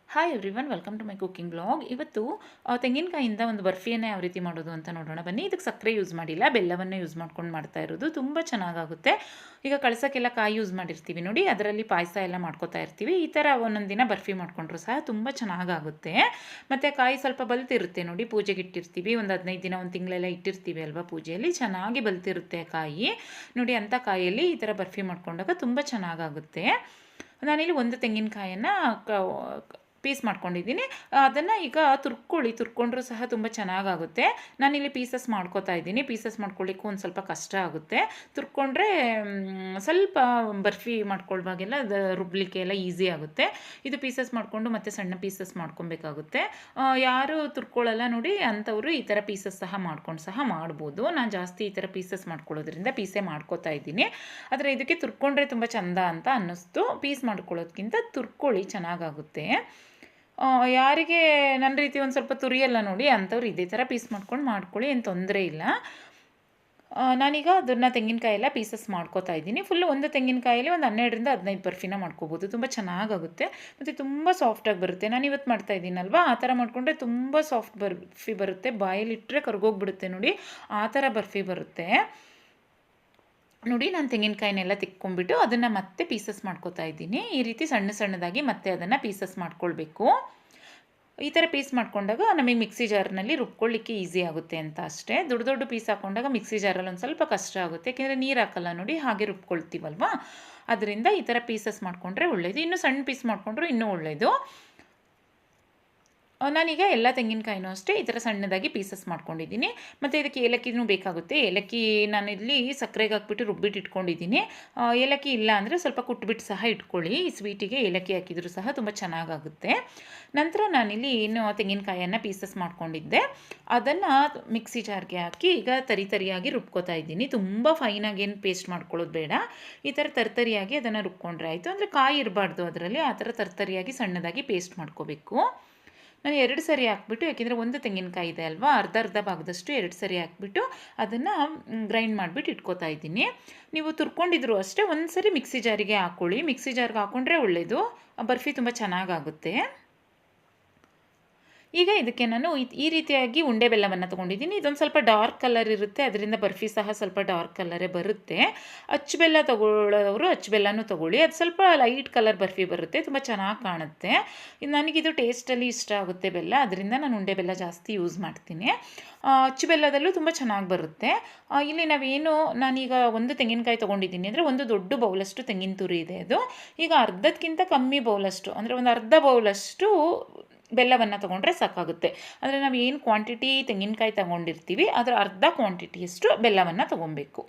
Hi everyone, welcome to my cooking blog. ಇವತ್ತು ತೆಂಗಿನಕಾಯಿಂದ ಒಂದು ಬರ್ಫಿಯನ್ನು ಯಾವ ರೀತಿ ಮಾಡೋದು ಅಂತ ನೋಡೋಣ ಬನ್ನಿ. ಇದಕ್ಕೆ ಸಕ್ಕರೆ ಯೂಸ್ ಮಾಡಿಲ್ಲ, ಬೆಲ್ಲವನ್ನು ಯೂಸ್ ಮಾಡ್ಕೊಂಡು ಮಾಡ್ತಾ ಇರೋದು. ತುಂಬ ಚೆನ್ನಾಗಾಗುತ್ತೆ. ಈಗ ಕಳ್ಸೋಕ್ಕೆಲ್ಲ ಕಾಯಿ ಯೂಸ್ ಮಾಡಿರ್ತೀವಿ ನೋಡಿ, ಅದರಲ್ಲಿ ಪಾಯಸ ಎಲ್ಲ ಮಾಡ್ಕೋತಾ ಇರ್ತೀವಿ. ಈ ಥರ ಒಂದೊಂದು ದಿನ ಬರ್ಫಿ ಮಾಡ್ಕೊಂಡ್ರು ಸಹ ತುಂಬ ಚೆನ್ನಾಗಾಗುತ್ತೆ. ಮತ್ತು ಕಾಯಿ ಸ್ವಲ್ಪ ಬಲ್ತಿರುತ್ತೆ ನೋಡಿ, ಪೂಜೆಗೆ ಇಟ್ಟಿರ್ತೀವಿ, ಒಂದು 15 ದಿನ, ಒಂದು ತಿಂಗಳೆಲ್ಲ ಇಟ್ಟಿರ್ತೀವಿ ಅಲ್ವಾ ಪೂಜೆಯಲ್ಲಿ, ಚೆನ್ನಾಗಿ ಬಲ್ತಿರುತ್ತೆ ಕಾಯಿ ನೋಡಿ. ಅಂಥ ಕಾಯಿಯಲ್ಲಿ ಈ ಥರ ಬರ್ಫಿ ಮಾಡ್ಕೊಂಡಾಗ ತುಂಬ ಚೆನ್ನಾಗಾಗುತ್ತೆ. ನಾನಿಲ್ಲಿ ಒಂದು ತೆಂಗಿನಕಾಯನ್ನು ಪೀಸ್ ಮಾಡ್ಕೊಂಡಿದ್ದೀನಿ. ಅದನ್ನು ಈಗ ತುರ್ಕೊಂಡ್ರೂ ಸಹ ತುಂಬ ಚೆನ್ನಾಗಾಗುತ್ತೆ. ನಾನಿಲ್ಲಿ ಪೀಸಸ್ ಮಾಡ್ಕೋತಾ ಇದ್ದೀನಿ. ಪೀಸಸ್ ಮಾಡ್ಕೊಳ್ಳಿಕ್ಕೂ ಒಂದು ಸ್ವಲ್ಪ ಕಷ್ಟ ಆಗುತ್ತೆ. ತುರ್ಕೊಂಡ್ರೆ ಸ್ವಲ್ಪ ಬರ್ಫಿ ಮಾಡ್ಕೊಳ್ವಾಗೆಲ್ಲ ಅದು ರುಬ್ಲಿಕ್ಕೆ ಎಲ್ಲ ಈಸಿ ಆಗುತ್ತೆ. ಇದು ಪೀಸಸ್ ಮಾಡಿಕೊಂಡು ಮತ್ತೆ ಸಣ್ಣ ಪೀಸಸ್ ಮಾಡ್ಕೊಬೇಕಾಗುತ್ತೆ. ಯಾರು ತುರ್ಕೊಳ್ಳಲ್ಲ ನೋಡಿ ಅಂಥವರು ಈ ಥರ ಪೀಸಸ್ ಸಹ ಮಾಡ್ಕೊಂಡು ಸಹ ಮಾಡ್ಬೋದು. ನಾನು ಜಾಸ್ತಿ ಈ ಥರ ಪೀಸಸ್ ಮಾಡ್ಕೊಳ್ಳೋದ್ರಿಂದ ಪೀಸೇ ಮಾಡ್ಕೋತಾ ಇದ್ದೀನಿ. ಆದರೆ ಇದಕ್ಕೆ ತುರ್ಕೊಂಡ್ರೆ ತುಂಬ ಚೆಂದ ಅಂತ ಅನ್ನಿಸ್ತು. ಪೀಸ್ ಮಾಡ್ಕೊಳ್ಳೋದಕ್ಕಿಂತ ತುರ್ಕೊಳ್ಳಿ, ಚೆನ್ನಾಗಾಗುತ್ತೆ. ಯಾರಿಗೆ ನನ್ನ ರೀತಿ ಒಂದು ಸ್ವಲ್ಪ ತುರಿಯಲ್ಲ ನೋಡಿ ಅಂಥವ್ರು ಇದೇ ಥರ ಪೀಸ್ ಮಾಡ್ಕೊಳ್ಳಿ, ಏನು ತೊಂದರೆ ಇಲ್ಲ. ನಾನೀಗ ಅದನ್ನು ತೆಂಗಿನಕಾಯಿ ಎಲ್ಲ ಪೀಸಸ್ ಮಾಡ್ಕೋತಾ ಇದ್ದೀನಿ. ಫುಲ್ಲು ಒಂದು ತೆಂಗಿನಕಾಯಲ್ಲಿ ಒಂದು 12ರಿಂದ 15 ಬರ್ಫಿನ ಮಾಡ್ಕೋಬೋದು. ತುಂಬ ಚೆನ್ನಾಗಾಗುತ್ತೆ ಮತ್ತು ತುಂಬ ಸಾಫ್ಟಾಗಿ ಬರುತ್ತೆ. ನಾನು ಇವತ್ತು ಮಾಡ್ತಾ ಇದ್ದೀನಲ್ವ, ಆ ಥರ ಮಾಡಿಕೊಂಡ್ರೆ ತುಂಬ ಸಾಫ್ಟ್ ಬರ್ಫಿ ಬರುತ್ತೆ. ಬಾಯಲ್ಲಿಟ್ಟರೆ ಕರ್ಗೋಗ್ಬಿಡುತ್ತೆ ನೋಡಿ, ಆ ಥರ ಬರ್ಫಿ ಬರುತ್ತೆ ನೋಡಿ. ನಾನು ತೆಂಗಿನಕಾಯಿನೆಲ್ಲ ತಿಕ್ಕೊಂಬಿಟ್ಟು ಅದನ್ನು ಮತ್ತೆ ಪೀಸಸ್ ಮಾಡ್ಕೋತಾ ಇದ್ದೀನಿ. ಈ ರೀತಿ ಸಣ್ಣ ಸಣ್ಣದಾಗಿ ಮತ್ತೆ ಅದನ್ನು ಪೀಸಸ್ ಮಾಡ್ಕೊಳ್ಬೇಕು. ಈ ಥರ ಪೀಸ್ ಮಾಡ್ಕೊಂಡಾಗ ನಮಗೆ ಮಿಕ್ಸಿ ಜಾರ್ನಲ್ಲಿ ರುಬ್ಕೊಳ್ಳಿಕ್ಕೆ ಈಸಿ ಆಗುತ್ತೆ ಅಂತ ಅಷ್ಟೇ. ದೊಡ್ಡ ದೊಡ್ಡ ಪೀಸ್ ಹಾಕ್ಕೊಂಡಾಗ ಮಿಕ್ಸಿ ಜಾರಲ್ಲಿ ಒಂದು ಸ್ವಲ್ಪ ಕಷ್ಟ ಆಗುತ್ತೆ, ಯಾಕೆಂದರೆ ನೀರು ಹಾಕಲ್ಲ ನೋಡಿ, ಹಾಗೆ ರುಬ್ಕೊಳ್ತೀವಲ್ವ. ಅದರಿಂದ ಈ ಥರ ಪೀಸಸ್ ಮಾಡಿಕೊಂಡ್ರೆ ಒಳ್ಳೆಯದು. ಇನ್ನೂ ಸಣ್ಣ ಪೀಸ್ ಮಾಡಿಕೊಂಡ್ರು ಇನ್ನೂ ಒಳ್ಳೆಯದು. ನಾನೀಗ ಎಲ್ಲ ತೆಂಗಿನಕಾಯಿನೂ ಅಷ್ಟೇ ಈ ಥರ ಸಣ್ಣದಾಗಿ ಪೀಸಸ್ ಮಾಡ್ಕೊಂಡಿದ್ದೀನಿ. ಮತ್ತು ಇದಕ್ಕೆ ಏಲಕ್ಕಿನೂ ಬೇಕಾಗುತ್ತೆ. ಏಲಕ್ಕಿ ನಾನಿಲ್ಲಿ ಸಕ್ಕರೆಗೆ ಹಾಕ್ಬಿಟ್ಟು ರುಬ್ಬಿಟ್ಟು ಇಟ್ಕೊಂಡಿದ್ದೀನಿ. ಏಲಕ್ಕಿ ಇಲ್ಲ ಅಂದರೆ ಸ್ವಲ್ಪ ಕುಟ್ಬಿಟ್ಟು ಸಹ ಇಟ್ಕೊಳ್ಳಿ. ಈ ಸ್ವೀಟಿಗೆ ಏಲಕ್ಕಿ ಹಾಕಿದರೂ ಸಹ ತುಂಬ ಚೆನ್ನಾಗಾಗುತ್ತೆ. ನಂತರ ನಾನಿಲ್ಲಿ ಏನು ತೆಂಗಿನಕಾಯನ್ನು ಪೀಸಸ್ ಮಾಡ್ಕೊಂಡಿದ್ದೆ ಅದನ್ನು ಮಿಕ್ಸಿ ಜಾರ್ಗೆ ಹಾಕಿ ಈಗ ತರಿಯಾಗಿ ರುಬ್ಕೋತಾ ಇದ್ದೀನಿ. ತುಂಬ ಫೈನಾಗಿ ಏನು ಪೇಸ್ಟ್ ಮಾಡ್ಕೊಳ್ಳೋದು ಬೇಡ. ಈ ಥರ ತರಿಯಾಗಿ ಅದನ್ನು ರುಬ್ಕೊಂಡ್ರೆ ಆಯಿತು. ಅಂದರೆ ಕಾಯಿ ಇರಬಾರ್ದು ಅದರಲ್ಲಿ, ಆ ಥರ ತರಿಯಾಗಿ ಸಣ್ಣದಾಗಿ ಪೇಸ್ಟ್ ಮಾಡ್ಕೋಬೇಕು. ನಾನು 2 ಸರಿ ಹಾಕ್ಬಿಟ್ಟು, ಯಾಕೆಂದರೆ ಒಂದು ತೆಂಗಿನಕಾಯಿ ಇದೆ ಅಲ್ವಾ, ಅರ್ಧ ಭಾಗದಷ್ಟು 2 ಸರಿ ಹಾಕ್ಬಿಟ್ಟು ಅದನ್ನು ಗ್ರೈಂಡ್ ಮಾಡಿಬಿಟ್ಟು ಇಟ್ಕೋತಾ ಇದ್ದೀನಿ. ನೀವು ತುರ್ಕೊಂಡಿದ್ರು ಅಷ್ಟೇ ಒಂದು ಸರಿ ಮಿಕ್ಸಿ ಜಾರಿಗೆ ಹಾಕ್ಕೊಳ್ಳಿ. ಮಿಕ್ಸಿ ಜಾರ್ಗೆ ಹಾಕ್ಕೊಂಡ್ರೆ ಒಳ್ಳೆಯದು, ಬರ್ಫಿ ತುಂಬ ಚೆನ್ನಾಗಾಗುತ್ತೆ. ಈಗ ಇದಕ್ಕೆ ನಾನು ಈ ರೀತಿಯಾಗಿ ಉಂಡೆ ಬೆಲ್ಲವನ್ನು ತೊಗೊಂಡಿದ್ದೀನಿ. ಇದೊಂದು ಸ್ವಲ್ಪ ಡಾರ್ಕ್ ಕಲರ್ ಇರುತ್ತೆ, ಅದರಿಂದ ಬರ್ಫಿ ಸಹ ಸ್ವಲ್ಪ ಡಾರ್ಕ್ ಕಲರೇ ಬರುತ್ತೆ. ಅಚ್ಚು ಬೆಲ್ಲ ತೊಗೊಳ್ಳೋರು ಅಚ್ಚು ಬೆಲ್ಲನೂ ತೊಗೊಳ್ಳಿ, ಅದು ಸ್ವಲ್ಪ ಲೈಟ್ ಕಲರ್ ಬರ್ಫಿ ಬರುತ್ತೆ, ತುಂಬ ಚೆನ್ನಾಗಿ ಕಾಣುತ್ತೆ. ನನಗಿದು ಟೇಸ್ಟಲ್ಲಿ ಇಷ್ಟ ಆಗುತ್ತೆ ಬೆಲ್ಲ, ಅದರಿಂದ ನಾನು ಉಂಡೆ ಬೆಲ್ಲ ಜಾಸ್ತಿ ಯೂಸ್ ಮಾಡ್ತೀನಿ. ಅಚ್ಚು ಬೆಲ್ಲದಲ್ಲೂ ತುಂಬ ಚೆನ್ನಾಗಿ ಬರುತ್ತೆ. ಇಲ್ಲಿ ನಾನೀಗ ಒಂದು ತೆಂಗಿನಕಾಯಿ ತೊಗೊಂಡಿದ್ದೀನಿ ಅಂದರೆ ಒಂದು ದೊಡ್ಡ ಬೌಲಷ್ಟು ತೆಂಗಿನ ತುರಿ ಇದೆ. ಅದು ಈಗ ಅರ್ಧಕ್ಕಿಂತ ಕಮ್ಮಿ ಬೌಲಷ್ಟು, ಅಂದರೆ ಒಂದು ಅರ್ಧ ಬೌಲಷ್ಟು ಬೆಲ್ಲವನ್ನು ತೊಗೊಂಡ್ರೆ ಸಾಕಾಗುತ್ತೆ. ಅಂದರೆ ನಾವು ಏನು ಕ್ವಾಂಟಿಟಿ ತೆಂಗಿನಕಾಯಿ ತೊಗೊಂಡಿರ್ತೀವಿ ಅದರ ಅರ್ಧ ಕ್ವಾಂಟಿಟಿಯಷ್ಟು ಬೆಲ್ಲವನ್ನು ತೊಗೊಬೇಕು.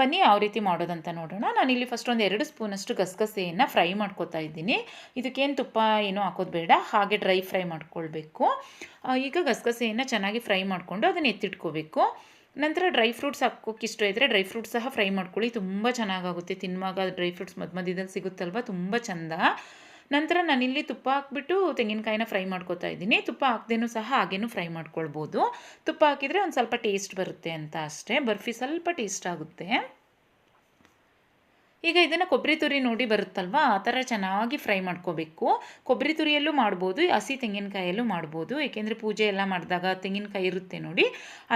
ಬನ್ನಿ ಯಾವ ರೀತಿ ಮಾಡೋದಂತ ನೋಡೋಣ. ನಾನಿಲ್ಲಿ ಫಸ್ಟ್ ಒಂದು 2 ಸ್ಪೂನಷ್ಟು ಗಸಗಸೆಯನ್ನು ಫ್ರೈ ಮಾಡ್ಕೋತಾ ಇದ್ದೀನಿ. ಇದಕ್ಕೇನು ತುಪ್ಪ ಏನೂ ಹಾಕೋದು ಬೇಡ, ಹಾಗೆ ಡ್ರೈ ಫ್ರೈ ಮಾಡ್ಕೊಳ್ಬೇಕು. ಈಗ ಗಸಗಸೆಯನ್ನು ಚೆನ್ನಾಗಿ ಫ್ರೈ ಮಾಡಿಕೊಂಡು ಅದನ್ನು ಎತ್ತಿಟ್ಕೋಬೇಕು. ನಂತರ ಡ್ರೈ ಫ್ರೂಟ್ಸ್ ಹಾಕೋಕ್ಕೆ ಇಷ್ಟ ಇದ್ದರೆ ಡ್ರೈ ಫ್ರೂಟ್ಸ್ ಸಹ ಫ್ರೈ ಮಾಡ್ಕೊಳ್ಳಿ, ತುಂಬ ಚೆನ್ನಾಗಾಗುತ್ತೆ. ತಿನ್ನುವಾಗ ಡ್ರೈ ಫ್ರೂಟ್ಸ್ ಮಧ್ಯದಲ್ಲಿ ಸಿಗುತ್ತಲ್ವ, ತುಂಬ ಚೆಂದ. ನಂತರ ನಾನಿಲ್ಲಿ ತುಪ್ಪ ಹಾಕ್ಬಿಟ್ಟು ತೆಂಗಿನಕಾಯಿನ ಫ್ರೈ ಮಾಡ್ಕೋತಾ ಇದ್ದೀನಿ. ತುಪ್ಪ ಹಾಕ್ದೇನೂ ಸಹ ಹಾಗೇನೂ ಫ್ರೈ ಮಾಡ್ಕೊಳ್ಬೋದು. ತುಪ್ಪ ಹಾಕಿದರೆ ಒಂದು ಸ್ವಲ್ಪ ಟೇಸ್ಟ್ ಬರುತ್ತೆ ಅಂತ ಅಷ್ಟೇ, ಬರ್ಫಿ ಸ್ವಲ್ಪ ಟೇಸ್ಟ್ ಆಗುತ್ತೆ. ಈಗ ಇದನ್ನು ಕೊಬ್ಬರಿ ತುರಿ ನೋಡಿ ಬರುತ್ತಲ್ವ, ಆ ಥರ ಚೆನ್ನಾಗಿ ಫ್ರೈ ಮಾಡ್ಕೋಬೇಕು. ಕೊಬ್ಬರಿ ತುರಿಯಲ್ಲೂ ಮಾಡ್ಬೋದು, ಹಸಿ ತೆಂಗಿನಕಾಯಲ್ಲೂ ಮಾಡ್ಬೋದು. ಏಕೆಂದರೆ ಪೂಜೆ ಎಲ್ಲ ಮಾಡಿದಾಗ ತೆಂಗಿನಕಾಯಿ ಇರುತ್ತೆ ನೋಡಿ,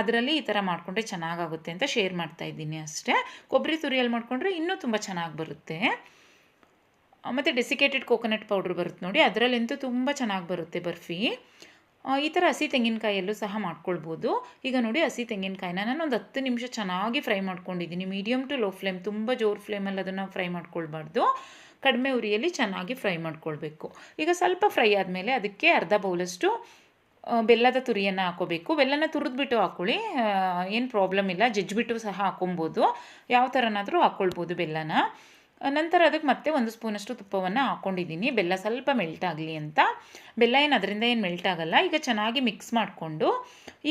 ಅದರಲ್ಲಿ ಈ ಥರ ಮಾಡಿಕೊಂಡ್ರೆ ಚೆನ್ನಾಗಾಗುತ್ತೆ ಅಂತ ಶೇರ್ ಮಾಡ್ತಾ ಇದ್ದೀನಿ ಅಷ್ಟೇ. ಕೊಬ್ಬರಿ ತುರಿಯಲ್ಲಿ ಮಾಡಿಕೊಂಡ್ರೆ ಇನ್ನೂ ತುಂಬ ಚೆನ್ನಾಗಿ ಬರುತ್ತೆ. ಮತ್ತು ಡೆಸಿಕೇಟೆಡ್ ಕೋಕೋನಟ್ ಪೌಡ್ರ್ ಬರುತ್ತೆ ನೋಡಿ, ಅದರಲ್ಲಂತೂ ತುಂಬ ಚೆನ್ನಾಗಿ ಬರುತ್ತೆ ಬರ್ಫಿ. ಈ ಥರ ಹಸಿ ತೆಂಗಿನಕಾಯಲ್ಲೂ ಸಹ ಮಾಡ್ಕೊಳ್ಬೋದು. ಈಗ ನೋಡಿ ಹಸಿ ತೆಂಗಿನಕಾಯಿನ ನಾನು ಒಂದು 10 ನಿಮಿಷ ಚೆನ್ನಾಗಿ ಫ್ರೈ ಮಾಡ್ಕೊಂಡಿದ್ದೀನಿ. ಮೀಡಿಯಮ್ ಟು ಲೋ ಫ್ಲೇಮ್, ತುಂಬ ಜೋರು ಫ್ಲೇಮಲ್ಲಿ ಅದನ್ನು ಫ್ರೈ ಮಾಡ್ಕೊಳ್ಬಾರ್ದು, ಕಡಿಮೆ ಉರಿಯಲ್ಲಿ ಚೆನ್ನಾಗಿ ಫ್ರೈ ಮಾಡ್ಕೊಳ್ಬೇಕು. ಈಗ ಸ್ವಲ್ಪ ಫ್ರೈ ಆದಮೇಲೆ ಅದಕ್ಕೆ ಅರ್ಧ ಬೌಲಷ್ಟು ಬೆಲ್ಲದ ತುರಿಯನ್ನು ಹಾಕೋಬೇಕು. ಬೆಲ್ಲನ ತುರಿದ್ಬಿಟ್ಟು ಹಾಕ್ಕೊಳ್ಳಿ, ಏನು ಪ್ರಾಬ್ಲಮ್ ಇಲ್ಲ. ಜಜ್ಜಿಬಿಟ್ಟು ಸಹ ಹಾಕೊಬೋದು, ಯಾವ ಥರನಾದರೂ ಹಾಕ್ಕೊಳ್ಬೋದು ಬೆಲ್ಲನ. ನಂತರ ಅದಕ್ಕೆ ಮತ್ತೆ 1 ಸ್ಪೂನಷ್ಟು ತುಪ್ಪವನ್ನು ಹಾಕ್ಕೊಂಡಿದ್ದೀನಿ, ಬೆಲ್ಲ ಸ್ವಲ್ಪ ಮೆಲ್ಟ್ ಆಗಲಿ ಅಂತ. ಬೆಲ್ಲ ಅದರಿಂದ ಏನು ಮೆಲ್ಟ್ ಆಗಲ್ಲ. ಈಗ ಚೆನ್ನಾಗಿ ಮಿಕ್ಸ್ ಮಾಡಿಕೊಂಡು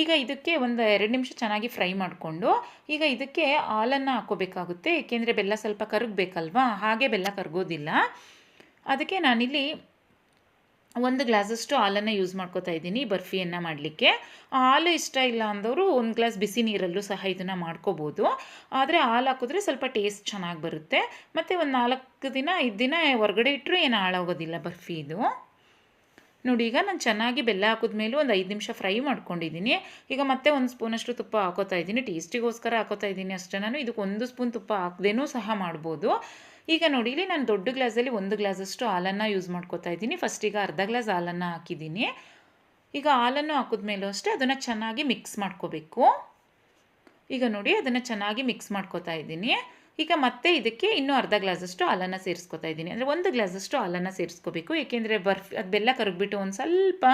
ಈಗ ಇದಕ್ಕೆ ಒಂದು 2 ನಿಮಿಷ ಚೆನ್ನಾಗಿ ಫ್ರೈ ಮಾಡಿಕೊಂಡು ಈಗ ಇದಕ್ಕೆ ಹಾಲನ್ನು ಹಾಕ್ಕೋಬೇಕಾಗುತ್ತೆ. ಏಕೆಂದರೆ ಬೆಲ್ಲ ಸ್ವಲ್ಪ ಕರಗಬೇಕಲ್ವಾ, ಹಾಗೆ ಬೆಲ್ಲ ಕರಗೋದಿಲ್ಲ. ಅದಕ್ಕೆ ನಾನಿಲ್ಲಿ 1 ಗ್ಲಾಸಷ್ಟು ಹಾಲನ್ನು ಯೂಸ್ ಮಾಡ್ಕೋತಾ ಇದ್ದೀನಿ ಬರ್ಫಿಯನ್ನು ಮಾಡಲಿಕ್ಕೆ. ಹಾಲು ಇಷ್ಟ ಇಲ್ಲ ಅಂದವರು 1 ಗ್ಲಾಸ್ ಬಿಸಿ ನೀರಲ್ಲೂ ಸಹ ಇದನ್ನು ಮಾಡ್ಕೋಬೋದು. ಆದರೆ ಹಾಲು ಹಾಕಿದ್ರೆ ಸ್ವಲ್ಪ ಟೇಸ್ಟ್ ಚೆನ್ನಾಗಿ ಬರುತ್ತೆ. ಮತ್ತು ಒಂದು 4 ದಿನ 5 ದಿನ ಹೊರಗಡೆ ಇಟ್ಟರೂ ಏನು ಹಾಳಾಗೋದಿಲ್ಲ ಬರ್ಫಿ ಇದು. ನೋಡಿ ಈಗ ನಾನು ಚೆನ್ನಾಗಿ ಬೆಲ್ಲ ಹಾಕಿದ್ಮೇಲೆ ಒಂದು 5 ನಿಮಿಷ ಫ್ರೈ ಮಾಡ್ಕೊಂಡಿದ್ದೀನಿ. ಈಗ ಮತ್ತೆ 1 ಸ್ಪೂನಷ್ಟು ತುಪ್ಪ ಹಾಕೋತಾ ಇದ್ದೀನಿ. ಟೇಸ್ಟಿಗೋಸ್ಕರ ಹಾಕೋತಾ ಇದ್ದೀನಿ ಅಷ್ಟೇ. ನಾನು ಇದಕ್ಕೆ 1 ಸ್ಪೂನ್ ತುಪ್ಪ ಹಾಕ್ದೇನೂ ಸಹ ಮಾಡ್ಬೋದು. ಈಗ ನೋಡಿ ಇಲ್ಲಿ ನಾನು ದೊಡ್ಡ ಗ್ಲಾಸಲ್ಲಿ 1 ಗ್ಲಾಸಷ್ಟು ಹಾಲನ್ನು ಯೂಸ್ ಮಾಡ್ಕೋತಾ ಇದ್ದೀನಿ. ಫಸ್ಟ್ ಈಗ ಅರ್ಧ ಗ್ಲಾಸ್ ಹಾಲನ್ನು ಹಾಕಿದ್ದೀನಿ. ಈಗ ಹಾಲನ್ನು ಹಾಕಿದ್ಮೇಲೂ ಅಷ್ಟೇ ಅದನ್ನು ಚೆನ್ನಾಗಿ ಮಿಕ್ಸ್ ಮಾಡ್ಕೋಬೇಕು. ಈಗ ನೋಡಿ ಅದನ್ನು ಚೆನ್ನಾಗಿ ಮಿಕ್ಸ್ ಮಾಡ್ಕೋತಾ ಇದ್ದೀನಿ. ಈಗ ಮತ್ತೆ ಇದಕ್ಕೆ ಇನ್ನೂ ಅರ್ಧ ಗ್ಲಾಸಷ್ಟು ಹಾಲನ್ನು ಸೇರಿಸ್ಕೊತಾ ಇದ್ದೀನಿ. ಅಂದರೆ 1 ಗ್ಲಾಸಷ್ಟು ಹಾಲನ್ನು ಸೇರಿಸ್ಕೋಬೇಕು. ಏಕೆಂದರೆ ಅದು ಬೆಲ್ಲ ಕರಗಿಬಿಟ್ಟು ಒಂದು ಸ್ವಲ್ಪ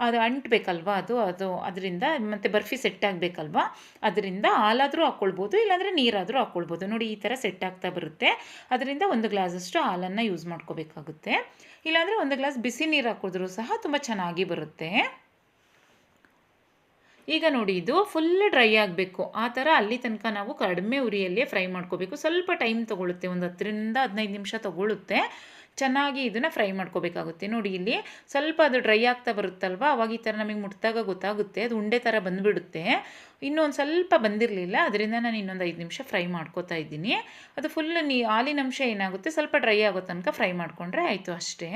ಅದು ಅಂಟಬೇಕಲ್ವ, ಅದರಿಂದ ಮತ್ತು ಬರ್ಫಿ ಸೆಟ್ ಆಗಬೇಕಲ್ವ, ಅದರಿಂದ ಹಾಲಾದರೂ ಹಾಕ್ಕೊಳ್ಬೋದು, ಇಲ್ಲಾಂದರೆ ನೀರಾದರೂ ಹಾಕ್ಕೊಳ್ಬೋದು. ನೋಡಿ ಈ ಥರ ಸೆಟ್ ಆಗ್ತಾ ಬರುತ್ತೆ. ಅದರಿಂದ 1 ಗ್ಲಾಸಷ್ಟು ಹಾಲನ್ನು ಯೂಸ್ ಮಾಡ್ಕೋಬೇಕಾಗುತ್ತೆ. ಇಲ್ಲಾಂದರೆ 1 ಗ್ಲಾಸ್ ಬಿಸಿ ನೀರು ಹಾಕಿದ್ರೂ ಸಹ ತುಂಬ ಚೆನ್ನಾಗಿ ಬರುತ್ತೆ. ಈಗ ನೋಡಿ ಇದು ಫುಲ್ ಡ್ರೈ ಆಗಬೇಕು. ಆ ಥರ ಅಲ್ಲಿ ತನಕ ನಾವು ಕಡಿಮೆ ಉರಿಯಲ್ಲೇ ಫ್ರೈ ಮಾಡ್ಕೋಬೇಕು. ಸ್ವಲ್ಪ ಟೈಮ್ ತೊಗೊಳುತ್ತೆ, ಒಂದು 10ರಿಂದ 15 ನಿಮಿಷ ತೊಗೊಳುತ್ತೆ. ಚೆನ್ನಾಗಿ ಇದನ್ನು ಫ್ರೈ ಮಾಡ್ಕೋಬೇಕಾಗುತ್ತೆ. ನೋಡಿ ಇಲ್ಲಿ ಸ್ವಲ್ಪ ಅದು ಡ್ರೈ ಆಗ್ತಾ ಬರುತ್ತಲ್ವ, ಅವಾಗ ಈ ಥರ ನಮಗೆ ಮುಟ್ಟಿದಾಗ ಗೊತ್ತಾಗುತ್ತೆ, ಅದು ಉಂಡೆ ಥರ ಬಂದುಬಿಡುತ್ತೆ. ಇನ್ನೂ ಒಂದು ಸ್ವಲ್ಪ ಬಂದಿರಲಿಲ್ಲ, ಅದರಿಂದ ನಾನು ಇನ್ನೊಂದು 5 ನಿಮಿಷ ಫ್ರೈ ಮಾಡ್ಕೋತಾ ಇದ್ದೀನಿ. ಅದು ಫುಲ್ ಹಾಲಿನ ಅಂಶ ಏನಾಗುತ್ತೆ ಸ್ವಲ್ಪ ಡ್ರೈ ಆಗೋ ತನಕ ಫ್ರೈ ಮಾಡಿಕೊಂಡ್ರೆ ಆಯಿತು ಅಷ್ಟೇ.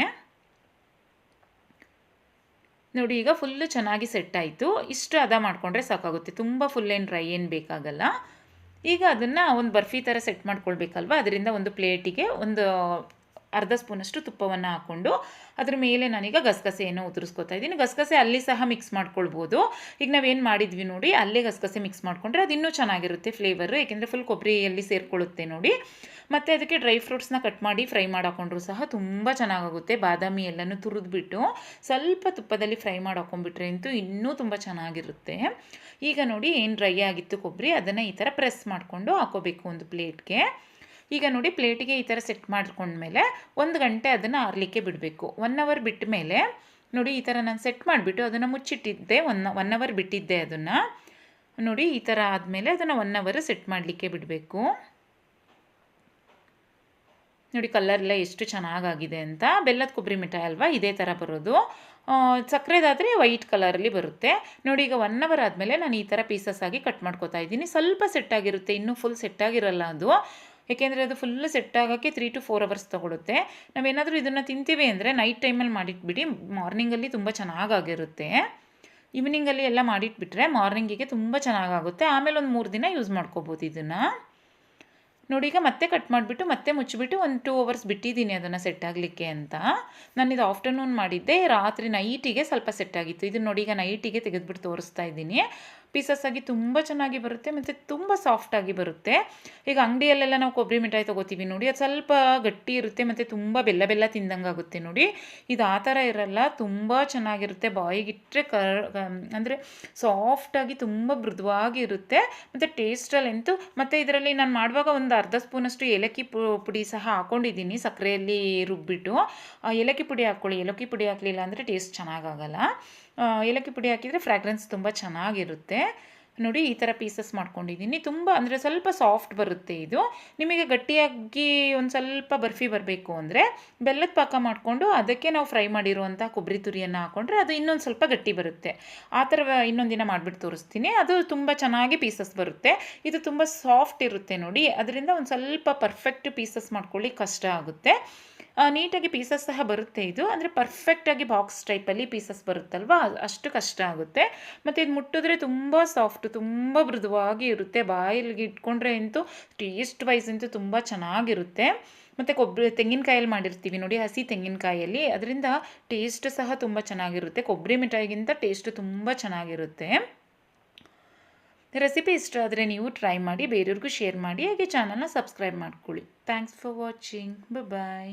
ನೋಡಿ ಈಗ ಫುಲ್ಲು ಚೆನ್ನಾಗಿ ಸೆಟ್ ಆಯಿತು. ಇಷ್ಟು ಹದ ಮಾಡಿಕೊಂಡ್ರೆ ಸಾಕಾಗುತ್ತೆ, ತುಂಬ ಫುಲ್ ಏನು ಡ್ರೈ ಏನು ಬೇಕಾಗಲ್ಲ. ಈಗ ಅದನ್ನು ಒಂದು ಬರ್ಫಿ ಥರ ಸೆಟ್ ಮಾಡ್ಕೊಳ್ಬೇಕಲ್ವ, ಅದರಿಂದ ಒಂದು ಪ್ಲೇಟಿಗೆ ಒಂದು ಅರ್ಧ ಸ್ಪೂನಷ್ಟು ತುಪ್ಪವನ್ನು ಹಾಕ್ಕೊಂಡು ಅದ್ರ ಮೇಲೆ ನಾನೀಗ ಗಸಗಸೆಯನ್ನು ಉದುರಿಸ್ಕೊತಾ ಇದ್ದೀನಿ. ಗಸಗಸೆ ಅಲ್ಲಿ ಸಹ ಮಿಕ್ಸ್ ಮಾಡ್ಕೊಳ್ಬೋದು. ಈಗ ನಾವೇನು ಮಾಡಿದ್ವಿ ನೋಡಿ, ಅಲ್ಲೇ ಗಸಗಸೆ ಮಿಕ್ಸ್ ಮಾಡಿಕೊಂಡ್ರೆ ಅದು ಇನ್ನೂ ಚೆನ್ನಾಗಿರುತ್ತೆ ಫ್ಲೇವರು, ಏಕೆಂದರೆ ಫುಲ್ ಕೊಬ್ಬರಿಯಲ್ಲಿ ಸೇರಿಕೊಳ್ಳುತ್ತೆ ನೋಡಿ. ಮತ್ತು ಅದಕ್ಕೆ ಡ್ರೈ ಫ್ರೂಟ್ಸ್ನ ಕಟ್ ಮಾಡಿ ಫ್ರೈ ಮಾಡಾಕೊಂಡ್ರು ಸಹ ತುಂಬ ಚೆನ್ನಾಗಾಗುತ್ತೆ. ಬಾದಾಮಿ ಎಲ್ಲನೂ ತುರಿದ್ಬಿಟ್ಟು ಸ್ವಲ್ಪ ತುಪ್ಪದಲ್ಲಿ ಫ್ರೈ ಮಾಡಾಕೊಂಡ್ಬಿಟ್ರೆ ಅಂತೂ ಇನ್ನೂ ತುಂಬ ಚೆನ್ನಾಗಿರುತ್ತೆ. ಈಗ ನೋಡಿ ಏನು ಡ್ರೈ ಆಗಿತ್ತು ಕೊಬ್ಬರಿ, ಅದನ್ನು ಈ ಥರ ಪ್ರೆಸ್ ಮಾಡಿಕೊಂಡು ಹಾಕೋಬೇಕು ಒಂದು ಪ್ಲೇಟ್ಗೆ. ಈಗ ನೋಡಿ ಪ್ಲೇಟಿಗೆ ಈ ಥರ ಸೆಟ್ ಮಾಡ್ಕೊಂಡ್ಮೇಲೆ 1 ಗಂಟೆ ಅದನ್ನು ಆರಲಿಕ್ಕೆ ಬಿಡಬೇಕು. 1 ಅವರ್ ಬಿಟ್ಟ ಮೇಲೆ ನೋಡಿ ಈ ಥರ ನಾನು ಸೆಟ್ ಮಾಡಿಬಿಟ್ಟು ಅದನ್ನು ಮುಚ್ಚಿಟ್ಟಿದ್ದೆ. 1 ಅವರ್ ಬಿಟ್ಟಿದ್ದೆ ಅದನ್ನು. ನೋಡಿ ಈ ಥರ ಆದಮೇಲೆ ಅದನ್ನು 1 ಅವರ್ ಸೆಟ್ ಮಾಡಲಿಕ್ಕೆ ಬಿಡಬೇಕು. ನೋಡಿ ಕಲರೆಲ್ಲ ಎಷ್ಟು ಚೆನ್ನಾಗಾಗಿದೆ ಅಂತ. ಬೆಲ್ಲದ ಕೊಬ್ಬರಿ ಮಿಠಾಯಿ ಅಲ್ವಾ, ಇದೇ ಥರ ಬರೋದು. ಸಕ್ಕರೆದಾದರೆ ವೈಟ್ ಕಲರಲ್ಲಿ ಬರುತ್ತೆ. ನೋಡಿ ಈಗ 1 ಅವರ್ ಆದಮೇಲೆ ನಾನು ಈ ಥರ ಪೀಸಸ್ ಆಗಿ ಕಟ್ ಮಾಡ್ಕೋತಾ ಇದ್ದೀನಿ. ಸ್ವಲ್ಪ ಸೆಟ್ಟಾಗಿರುತ್ತೆ, ಇನ್ನೂ ಫುಲ್ ಸೆಟ್ಟಾಗಿರಲ್ಲ ಅದು, ಏಕೆಂದರೆ ಅದು ಫುಲ್ಲು ಸೆಟ್ ಆಗೋಕ್ಕೆ 3 to 4 ಅವರ್ಸ್ ತೊಗೊಳುತ್ತೆ. ನಾವೇನಾದರೂ ಇದನ್ನು ತಿಂತೀವಿ ಅಂದರೆ ನೈಟ್ ಟೈಮಲ್ಲಿ ಮಾಡಿಟ್ಬಿಡಿ, ಮಾರ್ನಿಂಗಲ್ಲಿ ತುಂಬ ಚೆನ್ನಾಗಾಗಿರುತ್ತೆ. ಈವ್ನಿಂಗಲ್ಲಿ ಎಲ್ಲ ಮಾಡಿಟ್ಬಿಟ್ರೆ ಮಾರ್ನಿಂಗಿಗೆ ತುಂಬ ಚೆನ್ನಾಗಾಗುತ್ತೆ. ಆಮೇಲೆ ಒಂದು 3 ದಿನ ಯೂಸ್ ಮಾಡ್ಕೋಬೋದು ಇದನ್ನು. ನೋಡಿ ಈಗ ಮತ್ತೆ ಕಟ್ ಮಾಡಿಬಿಟ್ಟು ಮತ್ತೆ ಮುಚ್ಚಿಬಿಟ್ಟು ಒಂದು 2 ಅವರ್ಸ್ ಬಿಟ್ಟಿದ್ದೀನಿ ಅದನ್ನು ಸೆಟ್ ಆಗಲಿಕ್ಕೆ ಅಂತ. ನಾನಿದು ಆಫ್ಟರ್ನೂನ್ ಮಾಡಿದ್ದೆ, ರಾತ್ರಿ ನೈಟಿಗೆ ಸ್ವಲ್ಪ ಸೆಟ್ ಆಗಿತ್ತು. ಇದು ನೋಡಿ ಈಗ ನೈಟಿಗೆ ತೆಗೆದುಬಿಟ್ಟು ತೋರಿಸ್ತಾ ಇದ್ದೀನಿ. ಪೀಸಸ್ ಆಗಿ ತುಂಬ ಚೆನ್ನಾಗಿ ಬರುತ್ತೆ ಮತ್ತು ತುಂಬ ಸಾಫ್ಟಾಗಿ ಬರುತ್ತೆ. ಈಗ ಅಂಗಡಿಯಲ್ಲೆಲ್ಲ ನಾವು ಕೊಬ್ಬರಿ ಮಿಠಾಯಿ ತೊಗೋತೀವಿ ನೋಡಿ, ಅದು ಸ್ವಲ್ಪ ಗಟ್ಟಿ ಇರುತ್ತೆ ಮತ್ತು ತುಂಬ ಬೆಲ್ಲ ಬೆಲ್ಲ ತಿಂದಂಗೆ ಆಗುತ್ತೆ ನೋಡಿ. ಇದು ಆ ಥರ ಇರಲ್ಲ, ತುಂಬ ಚೆನ್ನಾಗಿರುತ್ತೆ. ಬಾಯಿಗಿಟ್ಟರೆ ಅಂದರೆ ಸಾಫ್ಟಾಗಿ ತುಂಬ ಮೃದುವಾಗಿ ಇರುತ್ತೆ ಮತ್ತು ಟೇಸ್ಟಲ್ಲಂತೂ. ಮತ್ತು ಇದರಲ್ಲಿ ನಾನು ಮಾಡುವಾಗ ಒಂದು ಅರ್ಧ ಸ್ಪೂನಷ್ಟು ಏಲಕ್ಕಿ ಪುಡಿ ಸಹ ಹಾಕ್ಕೊಂಡಿದ್ದೀನಿ, ಸಕ್ಕರೆಯಲ್ಲಿ ರುಬ್ಬಿಟ್ಟು. ಏಲಕ್ಕಿ ಪುಡಿ ಹಾಕ್ಕೊಳ್ಳಿ, ಏಲಕ್ಕಿ ಪುಡಿ ಹಾಕಲಿಲ್ಲ ಅಂದರೆ ಟೇಸ್ಟ್ ಚೆನ್ನಾಗಾಗಲ್ಲ. ಏಲಕ್ಕಿ ಪುಡಿ ಹಾಕಿದರೆ ಫ್ರ್ಯಾಗ್ರೆನ್ಸ್ ತುಂಬ ಚೆನ್ನಾಗಿರುತ್ತೆ. ನೋಡಿ ಈ ಥರ ಪೀಸಸ್ ಮಾಡ್ಕೊಂಡಿದ್ದೀನಿ. ತುಂಬ ಅಂದರೆ ಸ್ವಲ್ಪ ಸಾಫ್ಟ್ ಬರುತ್ತೆ ಇದು. ನಿಮಗೆ ಗಟ್ಟಿಯಾಗಿ ಒಂದು ಸ್ವಲ್ಪ ಬರ್ಫಿ ಬರಬೇಕು ಅಂದರೆ ಬೆಲ್ಲದ ಪಾಕ ಮಾಡಿಕೊಂಡು ಅದಕ್ಕೆ ನಾವು ಫ್ರೈ ಮಾಡಿರುವಂಥ ಕೊಬ್ಬರಿ ತುರಿಯನ್ನು ಹಾಕ್ಕೊಂಡ್ರೆ ಅದು ಇನ್ನೊಂದು ಸ್ವಲ್ಪ ಗಟ್ಟಿ ಬರುತ್ತೆ. ಆ ಥರ ಇನ್ನೊಂದು ದಿನ ಮಾಡಿಬಿಟ್ಟು ತೋರಿಸ್ತೀನಿ, ಅದು ತುಂಬ ಚೆನ್ನಾಗಿ ಪೀಸಸ್ ಬರುತ್ತೆ. ಇದು ತುಂಬ ಸಾಫ್ಟ್ ಇರುತ್ತೆ ನೋಡಿ, ಅದರಿಂದ ಒಂದು ಸ್ವಲ್ಪ ಪರ್ಫೆಕ್ಟ್ ಪೀಸಸ್ ಮಾಡ್ಕೊಳ್ಳಿ ಕಷ್ಟ ಆಗುತ್ತೆ. ನೀಟಾಗಿ ಪೀಸಸ್ ಸಹ ಬರುತ್ತೆ ಇದು, ಅಂದರೆ ಪರ್ಫೆಕ್ಟಾಗಿ ಬಾಕ್ಸ್ ಟೈಪಲ್ಲಿ ಪೀಸಸ್ ಬರುತ್ತಲ್ವ, ಅಷ್ಟು ಕಷ್ಟ ಆಗುತ್ತೆ. ಮತ್ತು ಇದು ಮುಟ್ಟಿದ್ರೆ ತುಂಬ ಸಾಫ್ಟು, ತುಂಬ ಮೃದುವಾಗಿ ಇರುತ್ತೆ. ಬಾಯಿಗೆ ಇಟ್ಕೊಂಡ್ರೆ ಅಂತೂ ಟೇಸ್ಟ್ ವೈಸ್ ಅಂತೂ ತುಂಬ ಚೆನ್ನಾಗಿರುತ್ತೆ. ಮತ್ತು ತೆಂಗಿನಕಾಯಲ್ಲಿ ಮಾಡಿರ್ತೀವಿ ನೋಡಿ, ಹಸಿ ತೆಂಗಿನಕಾಯಲ್ಲಿ, ಅದರಿಂದ ಟೇಸ್ಟ್ ಸಹ ತುಂಬ ಚೆನ್ನಾಗಿರುತ್ತೆ. ಕೊಬ್ಬರಿ ಮಿಠಾಯಿಗಿಂತ ಟೇಸ್ಟ್ ತುಂಬ ಚೆನ್ನಾಗಿರುತ್ತೆ. ರೆಸಿಪಿ ಇಷ್ಟ ಆದರೆ ನೀವು ಟ್ರೈ ಮಾಡಿ, ಬೇರೆಯವ್ರಿಗೂ ಶೇರ್ ಮಾಡಿ, ಹಾಗೆ ಚಾನಲ್ನ ಸಬ್ಸ್ಕ್ರೈಬ್ ಮಾಡ್ಕೊಳ್ಳಿ. Thanks for watching. ಬಾಯ್.